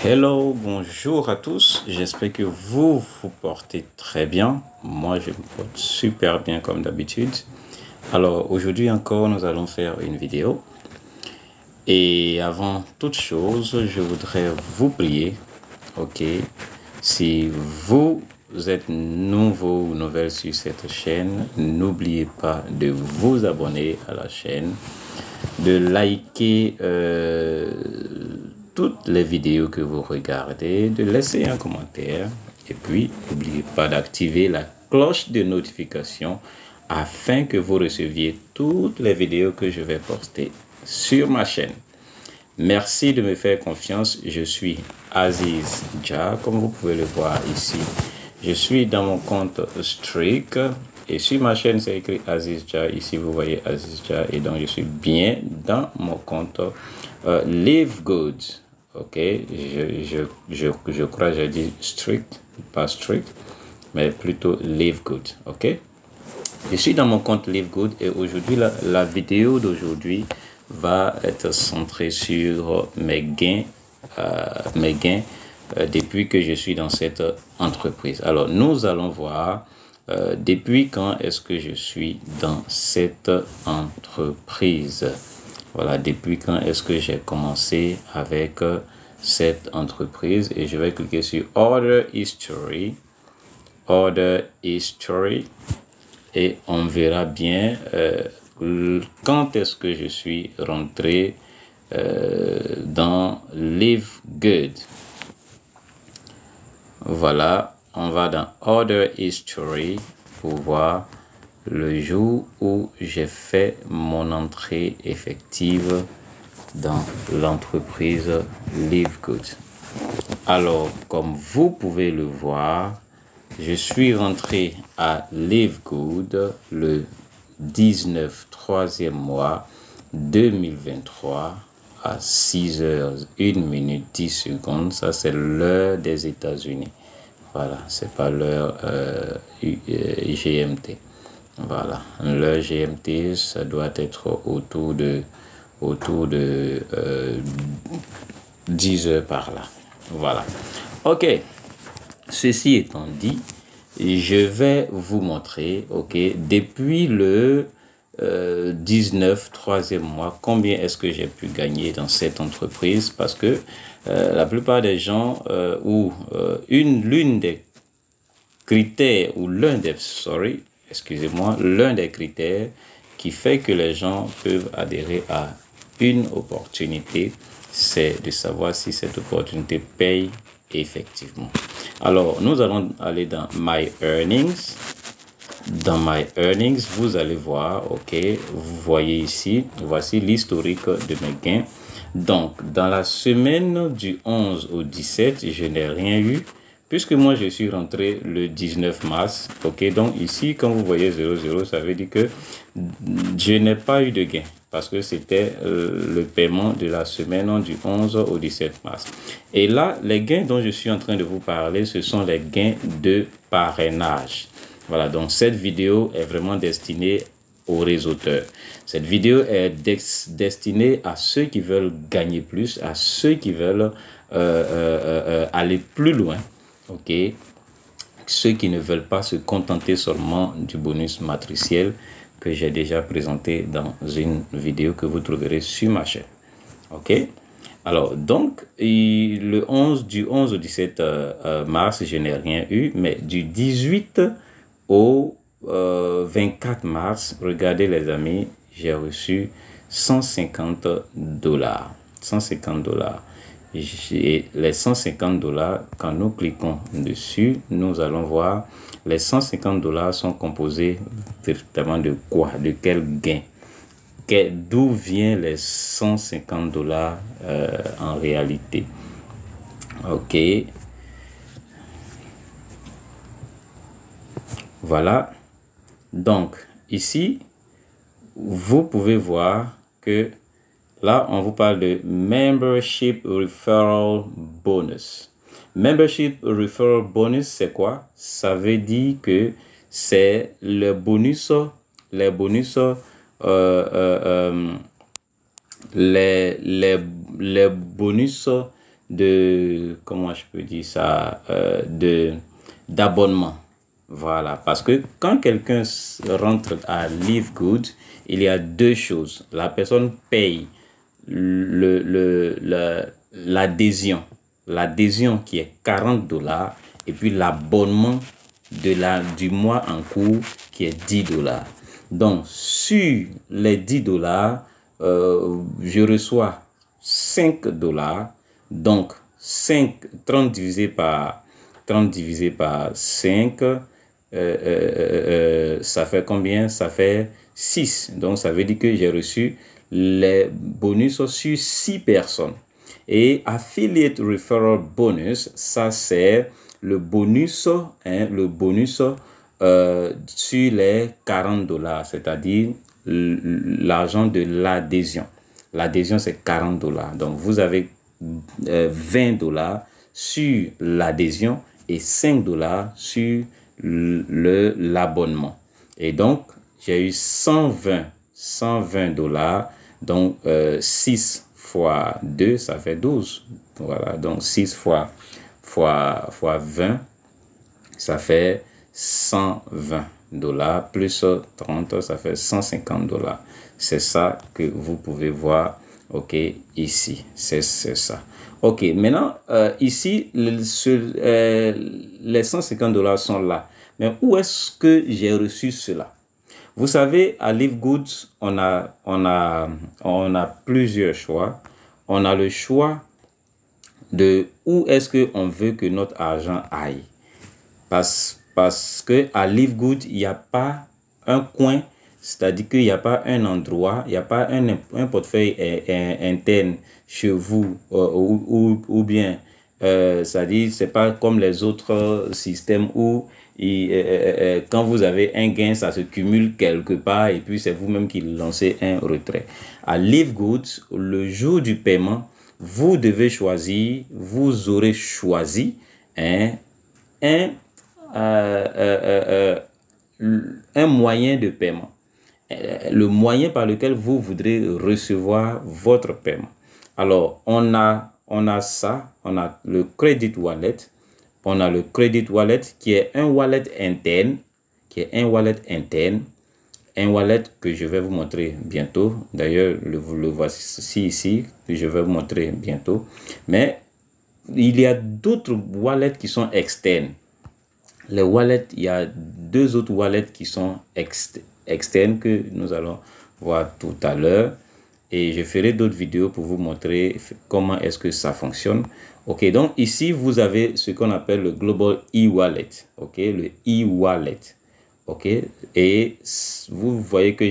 Hello, bonjour à tous. J'espère que vous vous portez très bien. Moi, je me porte super bien comme d'habitude. Alors, aujourd'hui encore, nous allons faire une vidéo. Et avant toute chose, je voudrais vous prier, ok? Si vous êtes nouveau ou nouvelle sur cette chaîne, n'oubliez pas de vous abonner à la chaîne, de liker toutes les vidéos que vous regardez, de laisser un commentaire et puis n'oubliez pas d'activer la cloche de notification afin que vous receviez toutes les vidéos que je vais poster sur ma chaîne. Merci de me faire confiance. Je suis Aziz Jah, comme vous pouvez le voir ici. Je suis dans mon compte Streak et sur ma chaîne c'est écrit Aziz Jah. Ici vous voyez Aziz Jah et donc je suis bien dans mon compte Live Good. Ok, je crois que j'ai dit strict, pas strict, mais plutôt Live Good. Ok, je suis dans mon compte Live Good et aujourd'hui la vidéo d'aujourd'hui va être centrée sur mes gains depuis que je suis dans cette entreprise. Alors nous allons voir depuis quand est-ce que je suis dans cette entreprise. Voilà, depuis quand est-ce que j'ai commencé avec cette entreprise et je vais cliquer sur Order History et on verra bien quand est-ce que je suis rentré dans Live Good. Voilà, on va dans Order History pour voir le jour où j'ai fait mon entrée effective dans l'entreprise Live Good. Alors, comme vous pouvez le voir, je suis rentré à Live Good le 19 3e mois 2023 à 6h01 10 secondes. Ça, c'est l'heure des États-Unis. Voilà, c'est pas l'heure GMT. Voilà, l'heure GMT, ça doit être autour de 10 heures par là. Voilà. Ok. Ceci étant dit, je vais vous montrer, ok, depuis le 19 3e mois, combien est-ce que j'ai pu gagner dans cette entreprise, parce que la plupart des gens l'un des critères l'un des critères qui fait que les gens peuvent adhérer à une opportunité, c'est de savoir si cette opportunité paye effectivement. Alors, nous allons aller dans My Earnings. Dans My Earnings, vous allez voir, ok, vous voyez ici, voici l'historique de mes gains. Donc, dans la semaine du 11 au 17, je n'ai rien eu, puisque moi, je suis rentré le 19 mars. Ok, donc ici, quand vous voyez 00, ça veut dire que je n'ai pas eu de gain, parce que c'était le paiement de la semaine du 11 au 17 mars. Et là, les gains dont je suis en train de vous parler, ce sont les gains de parrainage. Voilà, donc cette vidéo est vraiment destinée aux réseauteurs. Cette vidéo est destinée à ceux qui veulent gagner plus, à ceux qui veulent aller plus loin. Ok, ceux qui ne veulent pas se contenter seulement du bonus matriciel que j'ai déjà présenté dans une vidéo que vous trouverez sur ma chaîne. Ok, alors donc du 11 au 17 mars, je n'ai rien eu, mais du 18 au 24 mars, regardez les amis, j'ai reçu $150. 150 $. Et les $150, quand nous cliquons dessus, nous allons voir les $150 sont composés véritablement de quoi, de quel gain, d'où viennent les $150 en réalité. Ok, voilà, donc ici vous pouvez voir que là, on vous parle de Membership Referral Bonus. Membership Referral Bonus, c'est quoi? Ça veut dire que c'est les bonus comment je peux dire ça, d'abonnement. Voilà, parce que quand quelqu'un rentre à Live Good, il y a deux choses. La personne paye l'adhésion qui est $40 et puis l'abonnement du mois en cours qui est $10. Donc, sur les $10, je reçois $5. Donc, 30 divisé par 5, ça fait combien? Ça fait 6. Donc, ça veut dire que j'ai reçu les bonus sur 6 personnes. Et Affiliate Referral Bonus, ça c'est le bonus, sur les $40, c'est-à-dire l'argent de l'adhésion. L'adhésion, c'est $40. Donc, vous avez $20 sur l'adhésion et $5 sur l'abonnement. Et donc, j'ai eu $120. Donc, 6 fois 2, ça fait 12. Voilà, donc 6 fois 20, ça fait $120. Plus 30, ça fait $150. C'est ça que vous pouvez voir, ok, ici. C'est ça. Ok, maintenant, ici, les $150 sont là. Mais où est-ce que j'ai reçu cela? Vous savez, à Live Good, on a plusieurs choix. On a le choix de où est-ce qu'on veut que notre argent aille. Parce que à Live Good, il n'y a pas un coin, c'est-à-dire qu'il n'y a pas un endroit, il n'y a pas un portefeuille interne chez vous ou bien, c'est-à-dire c'est pas comme les autres systèmes où quand vous avez un gain, ça se cumule quelque part et puis c'est vous-même qui lancez un retrait. À Live Good, le jour du paiement, vous devez choisir, vous aurez choisi un moyen de paiement. Le moyen par lequel vous voudrez recevoir votre paiement. Alors, on a ça, on a le Credit Wallet. On a le Credit Wallet qui est un wallet interne, un wallet que je vais vous montrer bientôt. D'ailleurs, le voici ici, que je vais vous montrer bientôt. Mais il y a d'autres wallets qui sont externes. Les wallets, il y a deux autres wallets qui sont externes que nous allons voir tout à l'heure. Et je ferai d'autres vidéos pour vous montrer comment est-ce que ça fonctionne. Ok, donc ici, vous avez ce qu'on appelle le Global e-Wallet. Ok, le e-Wallet. Ok, et vous voyez que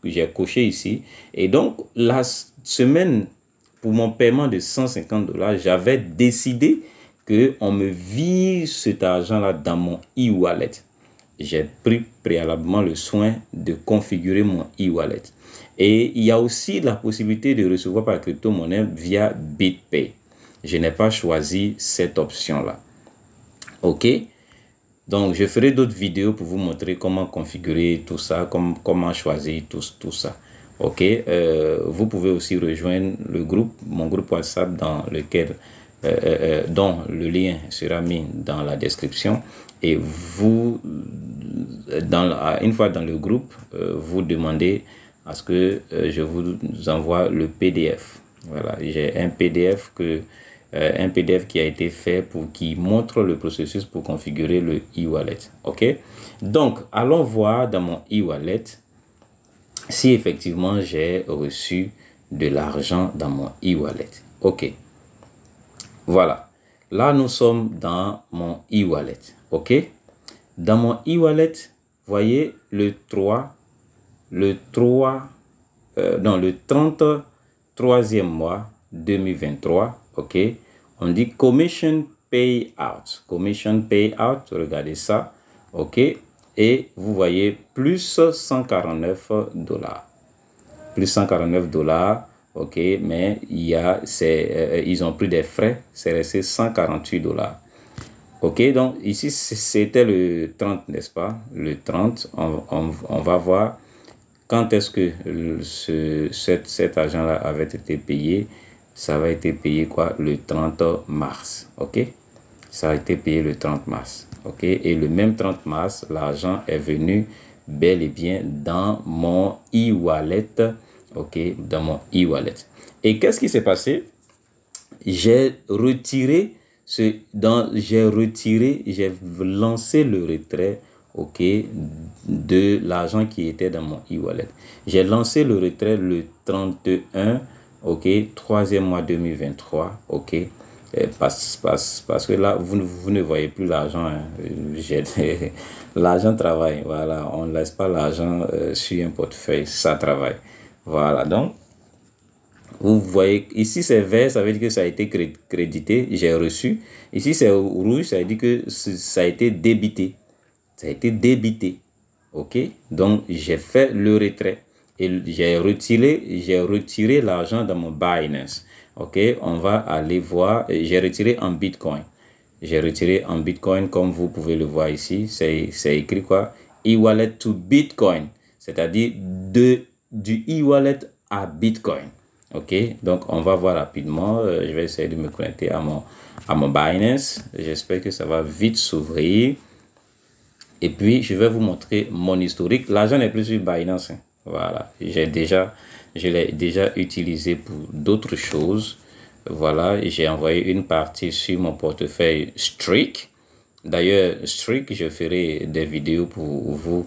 j'ai coché ici. Et donc, la semaine, pour mon paiement de $150, j'avais décidé qu'on me vire cet argent-là dans mon e-Wallet. J'ai pris préalablement le soin de configurer mon e-Wallet. Et il y a aussi la possibilité de recevoir par crypto-monnaie via BitPay. Je n'ai pas choisi cette option-là. Ok. Donc, je ferai d'autres vidéos pour vous montrer comment configurer tout ça, comment choisir tout ça. Ok. Vous pouvez aussi rejoindre le groupe, mon groupe WhatsApp dans lequel, dont le lien sera mis dans la description. Et vous, une fois dans le groupe, vous demandez à ce que je vous envoie le PDF. Voilà, j'ai un PDF qui a été fait qui montre le processus pour configurer le e-wallet. Ok, donc allons voir dans mon e-wallet si effectivement j'ai reçu de l'argent dans mon e-wallet. Ok, voilà, là nous sommes dans mon e-wallet. Ok, dans mon e-wallet, voyez le 33e mois 2023. Ok, on dit commission payout, regardez ça. Ok, et vous voyez plus $149, ok, mais ils ont pris des frais, c'est resté $148. Ok, donc ici c'était le 30, n'est-ce pas? Le 30, on va voir quand est-ce que cet argent-là avait été payé. ça va être payé quoi? Le 30 mars. OK? Ça a été payé le 30 mars. OK? Et le même 30 mars, l'argent est venu bel et bien dans mon e-wallet. OK? Dans mon e-wallet. Et qu'est-ce qui s'est passé? J'ai lancé le retrait, OK, de l'argent qui était dans mon e-wallet. J'ai lancé le retrait le 31, OK, 3e mois 2023, OK. Parce que là, vous ne voyez plus l'argent. Hein. L'argent travaille, voilà. On ne laisse pas l'argent sur un portefeuille, ça travaille. Voilà, donc, vous voyez, ici c'est vert, ça veut dire que ça a été crédité, j'ai reçu. Ici c'est rouge, ça veut dire que ça a été débité. Ça a été débité. OK? Donc, j'ai fait le retrait. Et j'ai retiré l'argent dans mon Binance. OK? On va aller voir. J'ai retiré en Bitcoin. J'ai retiré en Bitcoin, comme vous pouvez le voir ici. C'est écrit quoi? E-wallet to Bitcoin. C'est-à-dire du e-wallet à Bitcoin. OK, donc on va voir rapidement. Je vais essayer de me connecter à mon Binance. J'espère que ça va vite s'ouvrir. Et puis, je vais vous montrer mon historique. L'argent n'est plus sur Binance. Hein. Voilà, je l'ai déjà utilisé pour d'autres choses. Voilà, j'ai envoyé une partie sur mon portefeuille Streak. D'ailleurs, Streak, je ferai des vidéos pour vous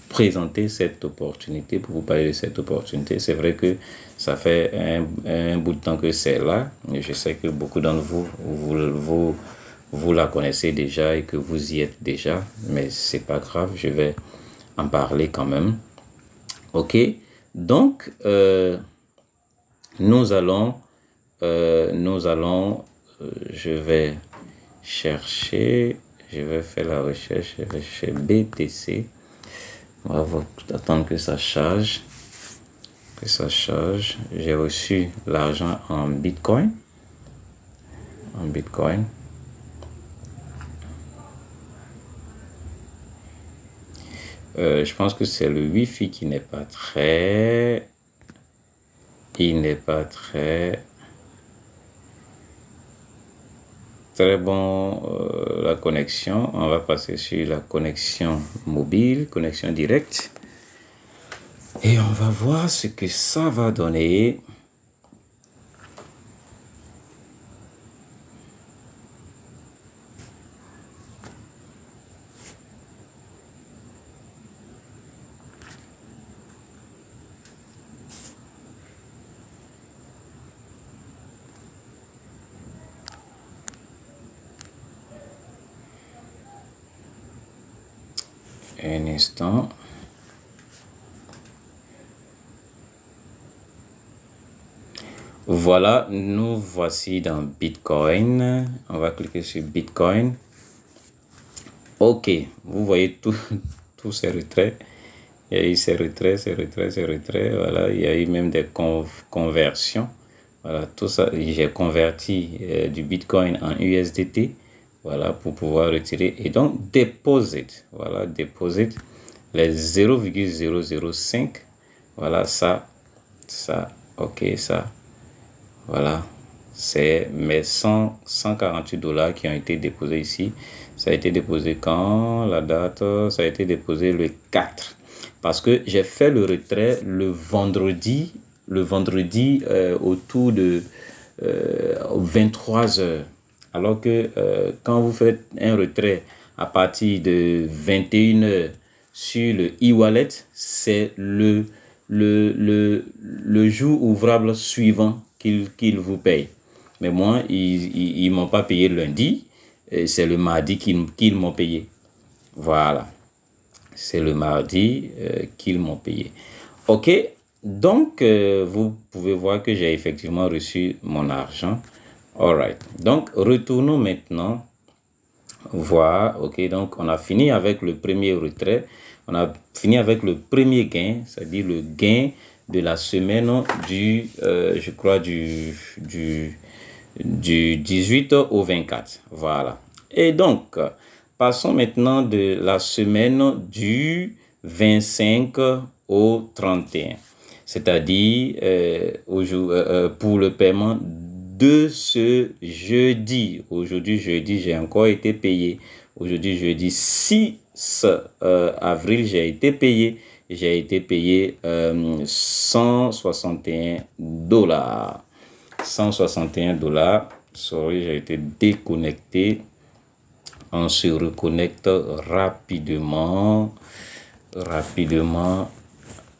présenter cette opportunité, pour vous parler de cette opportunité. C'est vrai que ça fait un bout de temps que c'est là. Je sais que beaucoup d'entre vous la connaissez déjà et que vous y êtes déjà, mais c'est pas grave, je vais en parler quand même. OK, donc nous allons je vais chercher, je vais faire la recherche, je vais chercher BTC. On va attendre que ça charge. J'ai reçu l'argent en Bitcoin. Je pense que c'est le Wi-Fi qui n'est pas très... très bon, la connexion. On va passer sur la connexion mobile, connexion directe. Et on va voir ce que ça va donner. Un instant. Voilà, nous voici dans Bitcoin. On va cliquer sur Bitcoin. OK, vous voyez tous ces retraits. Il y a eu ces retraits. Voilà, il y a eu même des conversions. Voilà, tout ça, j'ai converti du Bitcoin en USDT. Voilà, pour pouvoir retirer. Et donc, deposit. Voilà, deposit les 0,005. Voilà, ça. OK, ça. Voilà, c'est mes 148 $ qui ont été déposés ici. Ça a été déposé quand? La date, ça a été déposé le 4. Parce que j'ai fait le retrait le vendredi autour de 23 h. Alors que quand vous faites un retrait à partir de 21 h sur le e-wallet, c'est le jour ouvrable suivant qu'ils vous payent. Mais moi, ils m'ont pas payé lundi. C'est le mardi qu'ils m'ont payé. Voilà. C'est le mardi qu'ils m'ont payé. OK. Donc, vous pouvez voir que j'ai effectivement reçu mon argent. All right. Donc, retournons maintenant voir. OK. Donc, on a fini avec le premier retrait. On a fini avec le premier gain, c'est-à-dire le gain de la semaine du, je crois, du 18 au 24. Voilà. Et donc, passons maintenant de la semaine du 25 au 31. C'est-à-dire pour le paiement de ce jeudi. Aujourd'hui, jeudi, j'ai encore été payé. Aujourd'hui, jeudi 6 avril, j'ai été payé. J'ai été payé $161. $161. Sorry, j'ai été déconnecté. On se reconnecte rapidement.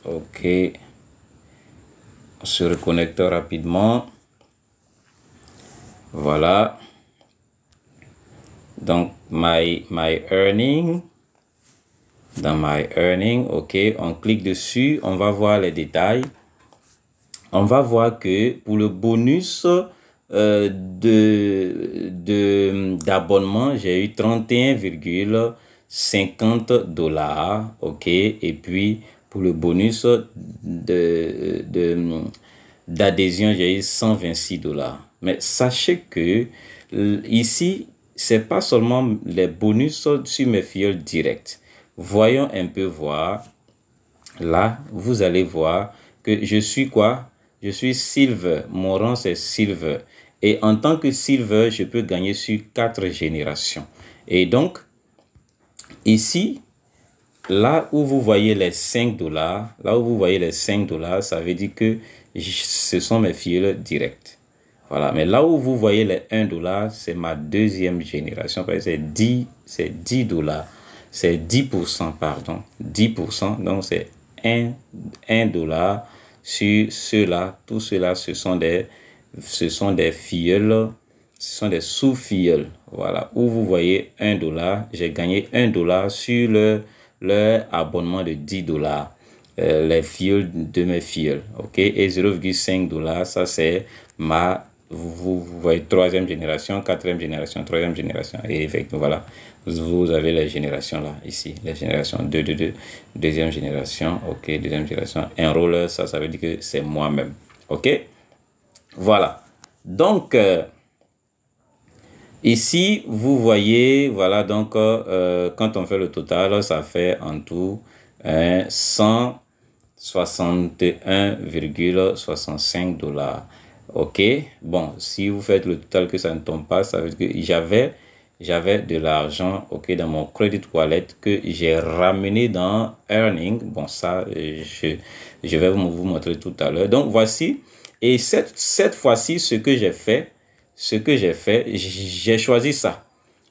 Ok. On se reconnecte rapidement. Voilà. Donc, my earning. Dans my earning, ok. On clique dessus. On va voir les détails. On va voir que pour le bonus d'abonnement, j'ai eu $31,50. Ok. Et puis, pour le bonus d'adhésion, j'ai eu $126. Mais sachez que ici, c'est pas seulement les bonus sur mes filleuls directs. Voyons un peu voir. Là, vous allez voir que je suis quoi? Je suis Silver. Mon rang, c'est Silver. Et en tant que Silver, je peux gagner sur 4 générations. Et donc, ici, là où vous voyez les $5, ça veut dire que ce sont mes filleuls directs. Voilà. Mais là où vous voyez les $1, c'est ma deuxième génération. C'est $10. C'est 10%, pardon. 10%. Donc, c'est $1 sur ceux-là. Tout cela, ce sont des filleuls. Ce sont des sous-filleuls. Voilà. Où vous voyez $1, j'ai gagné $1 sur leur abonnement de $10. Les filleuls de mes filleuls. OK. Et $0,5, ça c'est ma... Vous voyez troisième génération, quatrième génération, troisième génération. Et effectivement, voilà. Vous avez les générations là, ici. Les générations 2, deuxième génération. OK. Deuxième génération. Un roller, ça veut dire que c'est moi-même. OK. Voilà. Donc, ici, vous voyez, voilà, donc, quand on fait le total, ça fait en tout $161,65. OK. Bon, si vous faites le total que ça ne tombe pas, ça veut dire que j'avais de l'argent, OK, dans mon credit wallet que j'ai ramené dans earning. Bon, ça, je vais vous montrer tout à l'heure. Donc, voici. Et cette fois-ci, ce que j'ai fait, j'ai choisi ça.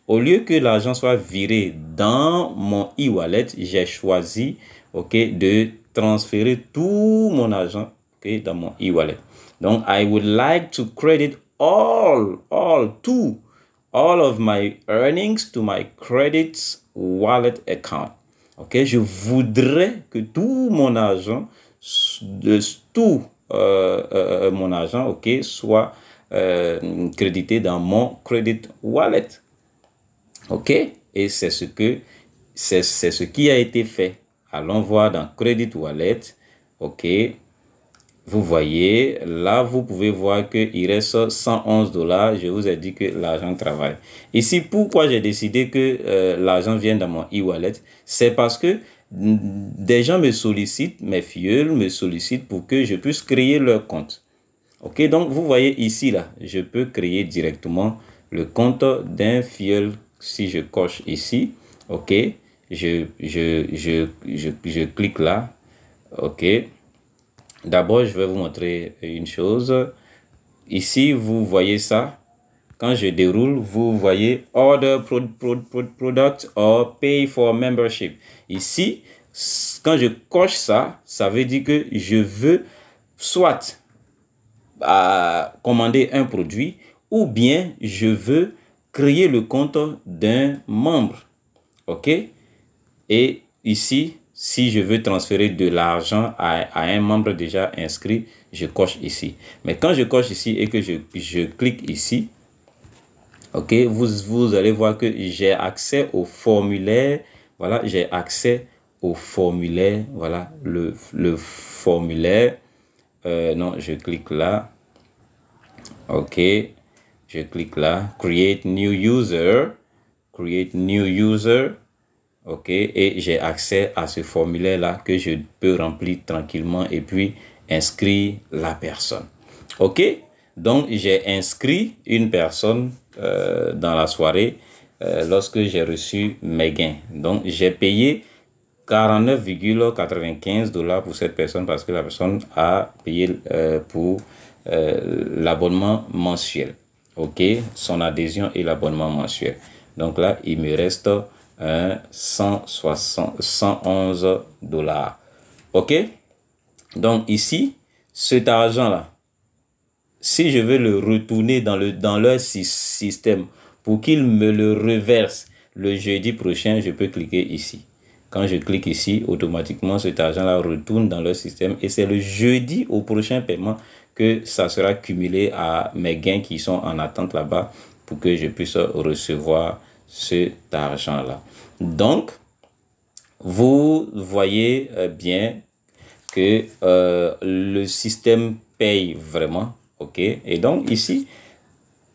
Au lieu que l'argent soit viré dans mon e-wallet, j'ai choisi, OK, de transférer tout mon argent, OK, dans mon e-wallet. Donc, I would like to credit all of my earnings to my credit wallet account. OK, je voudrais que tout mon argent, mon argent, OK, soit crédité dans mon credit wallet. OK, et c'est ce qui a été fait. Allons voir dans credit wallet. OK. Vous voyez, là, vous pouvez voir qu'il reste $111. Je vous ai dit que l'argent travaille. Ici, pourquoi j'ai décidé que l'argent vienne dans mon e-wallet? C'est parce que des gens me sollicitent, mes filleuls me sollicitent pour que je puisse créer leur compte. OK, donc vous voyez ici, là, je peux créer directement le compte d'un filleul si je coche ici. OK, je clique là. OK. D'abord, je vais vous montrer une chose. Ici, vous voyez ça. Quand je déroule, vous voyez Order Product or Pay for Membership. Ici, quand je coche ça, ça veut dire que je veux soit commander un produit ou bien je veux créer le compte d'un membre. OK? Et ici, si je veux transférer de l'argent à un membre déjà inscrit, je coche ici. Mais quand je coche ici et que je clique ici, OK, vous allez voir que j'ai accès au formulaire. Voilà, j'ai accès au formulaire. Voilà, le formulaire. Non, je clique là. OK, je clique là. Create new user. Create new user. OK, et j'ai accès à ce formulaire-là que je peux remplir tranquillement et puis inscrire la personne. OK, Donc, j'ai inscrit une personne dans la soirée lorsque j'ai reçu mes gains. Donc, j'ai payé 49,95 $ pour cette personne parce que la personne a payé pour l'abonnement mensuel. OK, son adhésion et l'abonnement mensuel. Donc là, il me reste 111 $. OK, donc ici, cet argent-là, si je veux le retourner dans leur système pour qu'il me le reverse le jeudi prochain, je peux cliquer ici. Quand je clique ici, automatiquement, cet argent-là retourne dans leur système et c'est le jeudi au prochain paiement que ça sera cumulé à mes gains qui sont en attente là-bas pour que je puisse recevoir cet argent-là. Donc, vous voyez bien que le système paye vraiment. OK, et donc ici,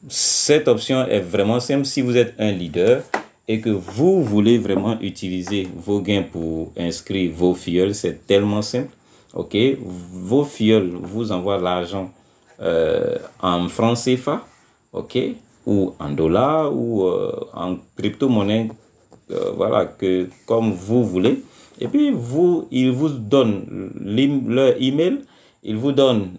cette option est vraiment simple. Si vous êtes un leader et que vous voulez vraiment utiliser vos gains pour inscrire vos filleuls, c'est tellement simple. OK, vos filleuls vous envoient l'argent en francs CFA, OK, ou en dollars ou en crypto-monnaie, voilà, que comme vous voulez. Et puis ils vous donnent leur email, ils vous donnent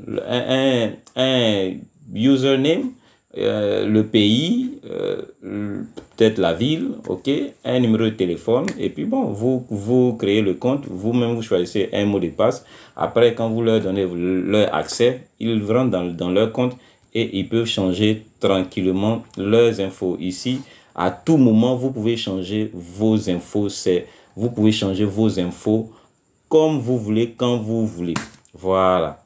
un username, le pays, peut-être la ville, OK, un numéro de téléphone, et puis bon, vous créez le compte, vous-même vous choisissez un mot de passe. Après, quand vous leur donnez leur accès, ils rentrent dans leur compte et ils peuvent changer tranquillement leurs infos. Ici, à tout moment, vous pouvez changer vos infos. Vous pouvez changer vos infos comme vous voulez, quand vous voulez. Voilà.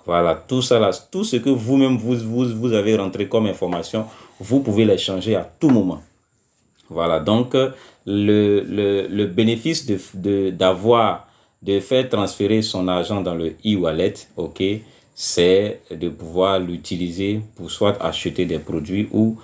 Voilà, tout ça là, tout ce que vous-même vous avez rentré comme information, vous pouvez les changer à tout moment. Voilà, donc le bénéfice de faire transférer son argent dans le e-wallet, OK, c'est de pouvoir l'utiliser pour soit acheter des produits ou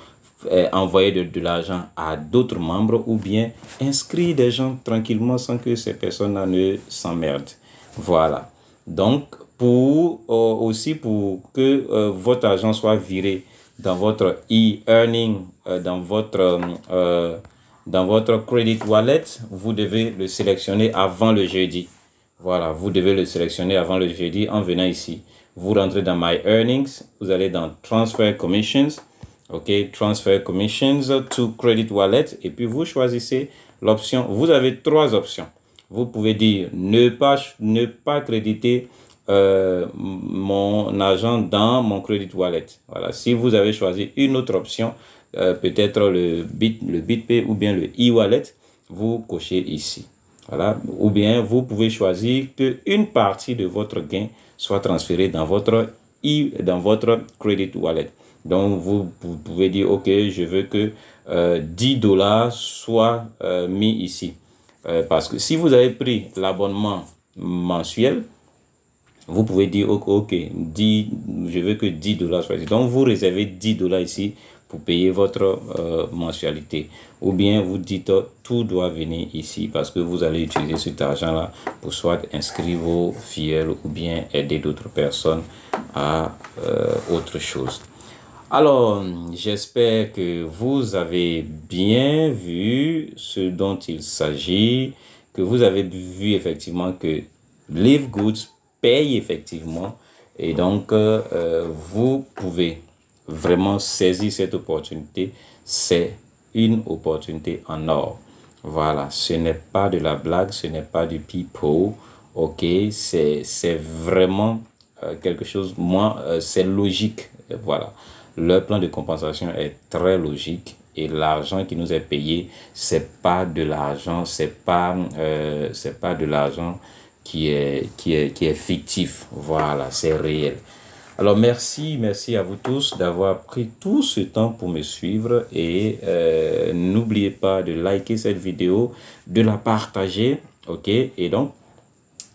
envoyer de l'argent à d'autres membres ou bien inscrire des gens tranquillement sans que ces personnes-là ne s'emmerdent. Voilà, donc aussi pour que votre argent soit viré dans votre e-earning, dans votre credit wallet, vous devez le sélectionner avant le jeudi. Voilà, vous devez le sélectionner avant le jeudi en venant ici. Vous rentrez dans My Earnings, vous allez dans Transfer Commissions, OK, Transfer Commissions to Credit Wallet, et puis vous choisissez l'option. Vous avez trois options. Vous pouvez dire ne pas créditer mon argent dans mon credit wallet. Voilà, si vous avez choisi une autre option, peut-être le BitPay ou bien le e-wallet, vous cochez ici. Voilà, ou bien vous pouvez choisir que une partie de votre gain soit transférée dans votre credit wallet. Donc vous pouvez dire OK, je veux que 10 $, soient mis ici. Parce que si vous avez pris l'abonnement mensuel, vous pouvez dire OK, je veux que 10 $ soient ici. Donc vous réservez 10 $ ici pour payer votre mensualité. Ou bien vous dites tout doit venir ici parce que vous allez utiliser cet argent-là pour soit inscrire vos filleuls ou bien aider d'autres personnes à autre chose. Alors, j'espère que vous avez bien vu ce dont il s'agit, que vous avez vu effectivement que Live Goods paye effectivement, et donc vous pouvez vraiment saisir cette opportunité. C'est une opportunité en or. Voilà, ce n'est pas de la blague, ce n'est pas du pipeau. OK, c'est vraiment quelque chose, c'est logique. Voilà, leur plan de compensation est très logique et l'argent qui nous est payé, c'est pas de l'argent, c'est pas de l'argent qui est fictif. Voilà, c'est réel. Alors merci à vous tous d'avoir pris tout ce temps pour me suivre et n'oubliez pas de liker cette vidéo, de la partager, OK? Et donc,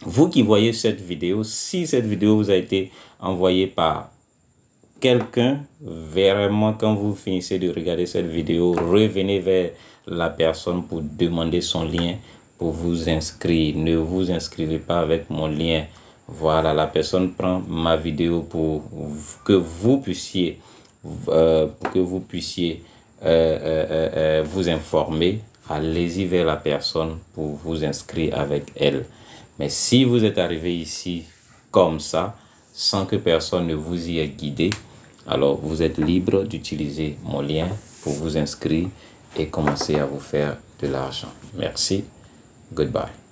vous qui voyez cette vidéo, si cette vidéo vous a été envoyée par quelqu'un, vraiment quand vous finissez de regarder cette vidéo, revenez vers la personne pour demander son lien pour vous inscrire. Ne vous inscrivez pas avec mon lien Voilà, la personne prend ma vidéo pour que vous puissiez vous informer. Allez-y vers la personne pour vous inscrire avec elle. Mais si vous êtes arrivé ici comme ça, sans que personne ne vous y ait guidé, alors vous êtes libre d'utiliser mon lien pour vous inscrire et commencer à vous faire de l'argent. Merci. Goodbye.